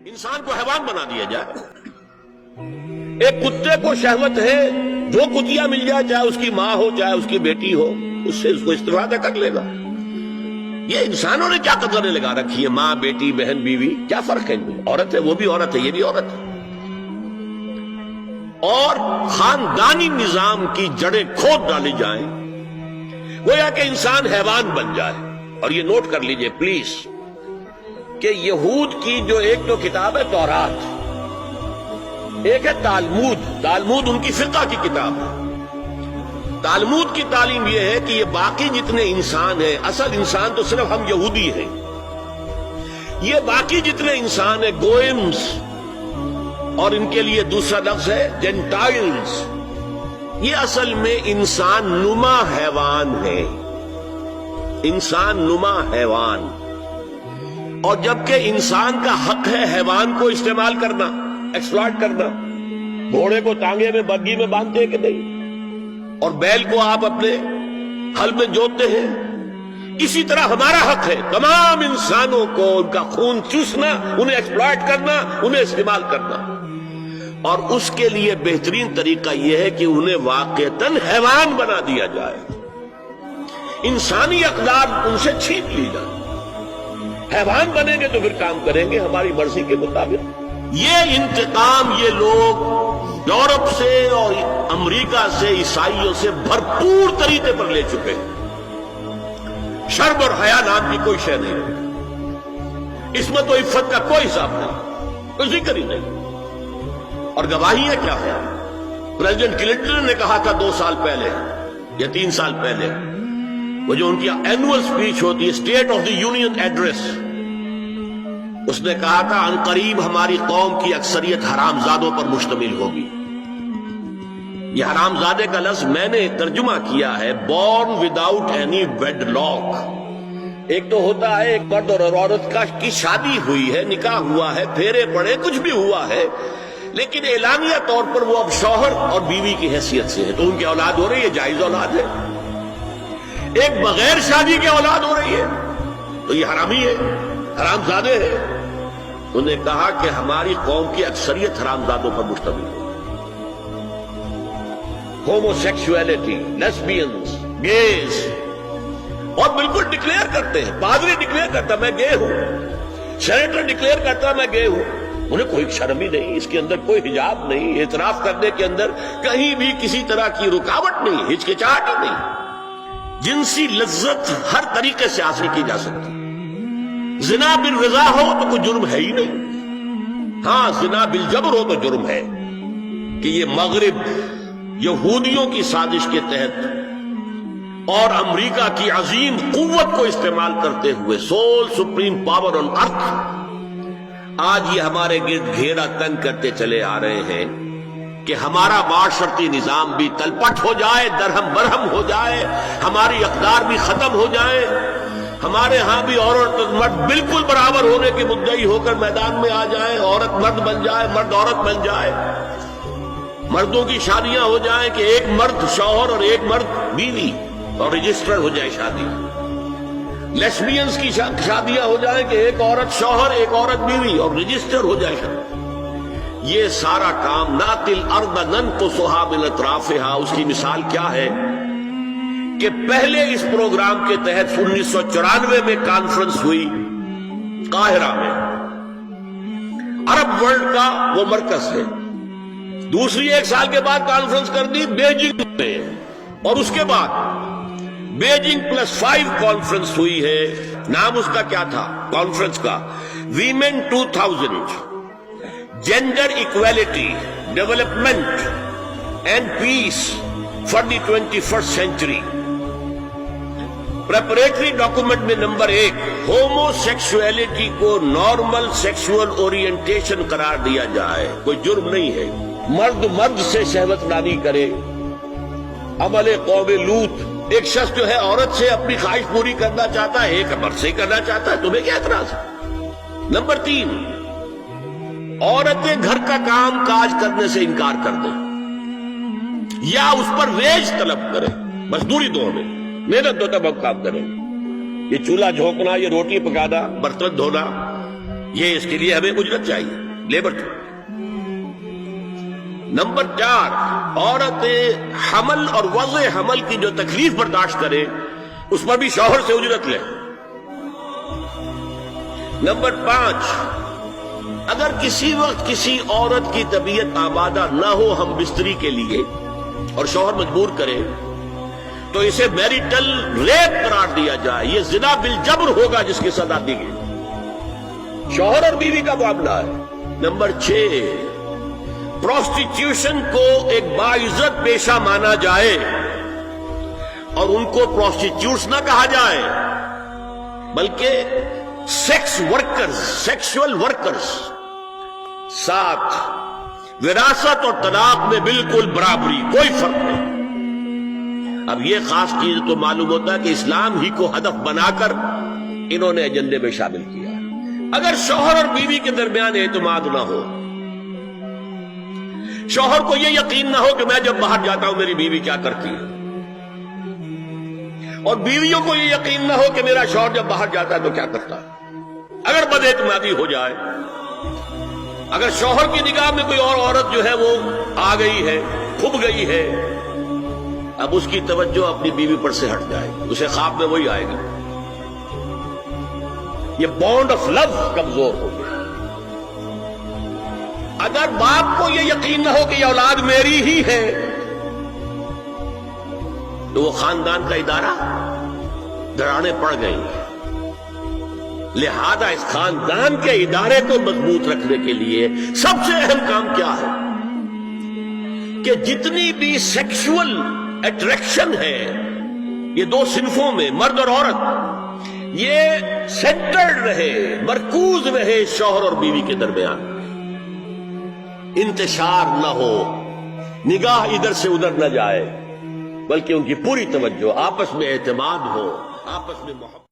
انسان کو حیوان بنا دیا جائے. ایک کتے کو شہوت ہے جو کتیا مل جائے، چاہے اس کی ماں ہو چاہے اس کی بیٹی ہو، اس سے اس کو استفادہ کر لے گا. یہ انسانوں نے کیا قدریں لگا رکھی ہے؟ ماں، بیٹی، بہن، بیوی، کیا فرق ہے ان میں؟ عورت ہے وہ بھی عورت ہے، یہ بھی عورت ہے. اور خاندانی نظام کی جڑیں کھود ڈالی جائیں، گویا کہ انسان حیوان بن جائے. اور یہ نوٹ کر لیجئے پلیز کہ یہود کی جو ایک تو کتاب ہے تورات، ایک ہے تالمود. تالمود ان کی فقہ کی کتاب ہے. تالمود کی تعلیم یہ ہے کہ یہ باقی جتنے انسان ہیں، اصل انسان تو صرف ہم یہودی ہیں، یہ باقی جتنے انسان ہیں گوئمز، اور ان کے لیے دوسرا لفظ ہے جینٹائلز، یہ اصل میں انسان نما حیوان ہے. انسان نما حیوان. اور جبکہ انسان کا حق ہے حیوان کو استعمال کرنا، ایکسپلائٹ کرنا. گھوڑے کو ٹانگے میں بگی میں باندھتے ہیں کہ نہیں، اور بیل کو آپ اپنے ہل میں جوتتے ہیں. اسی طرح ہمارا حق ہے تمام انسانوں کو ان کا خون چوسنا، انہیں ایکسپلائٹ کرنا، انہیں استعمال کرنا. اور اس کے لیے بہترین طریقہ یہ ہے کہ انہیں واقعتاً حیوان بنا دیا جائے، انسانی اقدار ان سے چھین لی جائے. حیوان بنیں گے تو پھر کام کریں گے ہماری مرضی کے مطابق. یہ انتقام یہ لوگ یورپ سے اور امریکہ سے، عیسائیوں سے بھرپور طریقے پر لے چکے ہیں. شرم اور حیا نام کی کوئی شے نہیں، عصمت و عفت کا کوئی حساب نہیں، کوئی ذکر ہی نہیں. اور گواہیاں کیا ہے؟ پریزیڈنٹ کلنٹن نے کہا تھا 2 سال پہلے یا 3 سال پہلے، وہ جو ان کی اینوئل سپیچ ہوتی ہے، state of the union address, اس نے کہا تھا عنقریب ہماری قوم کی اکثریت حرامزادوں پر مشتمل ہوگی. یہ حرامزادے کا لفظ میں نے ترجمہ کیا ہے born without any wedlock. ایک تو ہوتا ہے ایک مرد اور عورت کی شادی ہوئی ہے، نکاح ہوا ہے، پھیرے پڑے، کچھ بھی ہوا ہے، لیکن اعلانیہ طور پر وہ اب شوہر اور بیوی کی حیثیت سے ہے، تو ان کی اولاد ہو رہی ہے، جائز اولاد ہے. ایک بغیر شادی کی اولاد ہو رہی ہے تو یہ حرامی ہے، حرامزادے ہیں. انہوں نے کہا کہ ہماری قوم کی اکثریت حرامزادوں پر مشتمل ہے. ہومو سیکسولیٹی، لیسبینز، گیز، اور بالکل ڈکلیئر کرتے ہیں. پادری ڈکلیئر کرتا میں گے ہوں، سینیٹر ڈکلیئر کرتا میں گے ہوں. انہیں کوئی شرم ہی نہیں، اس کے اندر کوئی حجاب نہیں، اعتراف کرنے کے اندر کہیں بھی کسی طرح کی رکاوٹ نہیں، ہچکچاہٹ ہی نہیں. جنسی لذت ہر طریقے سے حاصل کی جا سکتی. زنا بالرضا ہو تو کوئی جرم ہے ہی نہیں. ہاں زنا بالجبر ہو تو جرم ہے. کہ یہ مغرب یہودیوں کی سازش کے تحت اور امریکہ کی عظیم قوت کو استعمال کرتے ہوئے، سول سپریم پاور آن ارتھ، آج یہ ہمارے گرد گھیرا تنگ کرتے چلے آ رہے ہیں کہ ہمارا معاشرتی نظام بھی تلپٹ ہو جائے، درہم برہم ہو جائے، ہماری اقدار بھی ختم ہو جائے، ہمارے ہاں بھی عورت مرد بالکل برابر ہونے کے مدعی ہو کر میدان میں آ جائیں، عورت مرد بن جائے، مرد عورت بن جائے، مردوں کی شادیاں ہو جائیں کہ ایک مرد شوہر اور ایک مرد بیوی اور رجسٹر ہو جائے شادی. لیسبینز کی شادیاں ہو جائیں کہ ایک عورت شوہر ایک عورت بیوی اور رجسٹر ہو جائے شادی. یہ سارا کام ناتی الارض ننقصها من اطرافها، اس کی مثال کیا ہے کہ پہلے اس پروگرام کے تحت 1994 میں کانفرنس ہوئی قاہرہ میں، عرب ورلڈ کا وہ مرکز ہے. دوسری 1 سال کے بعد کانفرنس کر دی بیجنگ میں، اور اس کے بعد بیجنگ +5 کانفرنس ہوئی ہے. نام اس کا کیا تھا کانفرنس کا؟ Women 2000، gender equality, development and peace for the 21st century. Preparatory document میں نمبر 1 ہومو سیکسولیٹی کو نارمل سیکسول اورینٹیشن قرار دیا جائے. کوئی جرم نہیں ہے. مرد مرد سے شہوت رانی کرے، عمل قوم لوط. ایک شخص جو ہے عورت سے اپنی خواہش پوری کرنا چاہتا ہے، ایک مرد سے کرنا چاہتا ہے، تمہیں کیا اعتراض ہے؟ نمبر 3 عورتیں گھر کا کام کاج کرنے سے انکار کر دیں یا اس پر ویج طلب کریں، مزدوری دو میں، محنت دو تب ہم کام کریں. یہ چولہا جھونکنا، یہ روٹی پکانا، برتن دھونا، یہ اس کے لیے ہمیں اجرت چاہیے، لیبر چاہیے۔ نمبر 4، عورت حمل اور وضع حمل کی جو تکلیف برداشت کرے اس پر بھی شوہر سے اجرت لے۔ نمبر 5، اگر کسی وقت کسی عورت کی طبیعت آمادہ نہ ہو ہم بستری کے لیے اور شوہر مجبور کرے تو اسے میریٹل ریپ قرار دیا جائے، یہ زنا بالجبر ہوگا جس کی سزا دی گئی، شوہر اور بیوی کا معاملہ ہے۔ نمبر 6، پروسٹیٹیوشن کو ایک باعزت پیشہ مانا جائے اور ان کو پروسٹیٹیوٹس نہ کہا جائے بلکہ سیکس ورکرز، سیکشول ورکرز۔ 7، وراثت اور طلاق میں بالکل برابری، کوئی فرق نہیں۔ اب یہ خاص چیز تو معلوم ہوتا ہے کہ اسلام ہی کو ہدف بنا کر انہوں نے ایجنڈے میں شامل کیا۔ اگر شوہر اور بیوی کے درمیان اعتماد نہ ہو، شوہر کو یہ یقین نہ ہو کہ میں جب باہر جاتا ہوں میری بیوی کیا کرتی ہے، اور بیویوں کو یہ یقین نہ ہو کہ میرا شوہر جب باہر جاتا ہے تو کیا کرتا ہے، اگر بد اعتمادی ہو جائے، اگر شوہر کی نگاہ میں کوئی اور عورت جو ہے وہ آ گئی ہے، کھب گئی ہے، اب اس کی توجہ اپنی بیوی پر سے ہٹ جائے گی، اسے خواب میں وہی آئے گا، یہ بانڈ آف لو کمزور ہو گیا۔ اگر باپ کو یہ یقین نہ ہو کہ یہ اولاد میری ہی ہے تو وہ خاندان کا ادارہ دراڑیں پڑ گئی۔ لہذا اس خاندان کے ادارے کو مضبوط رکھنے کے لیے سب سے اہم کام کیا ہے کہ جتنی بھی سیکشول اٹریکشن ہے یہ دو صنفوں میں، مرد اور عورت، یہ سینٹرڈ رہے، مرکوز رہے شوہر اور بیوی کے درمیان، انتشار نہ ہو، نگاہ ادھر سے ادھر نہ جائے، بلکہ ان کی پوری توجہ، آپس میں اعتماد ہو، آپس میں محبت۔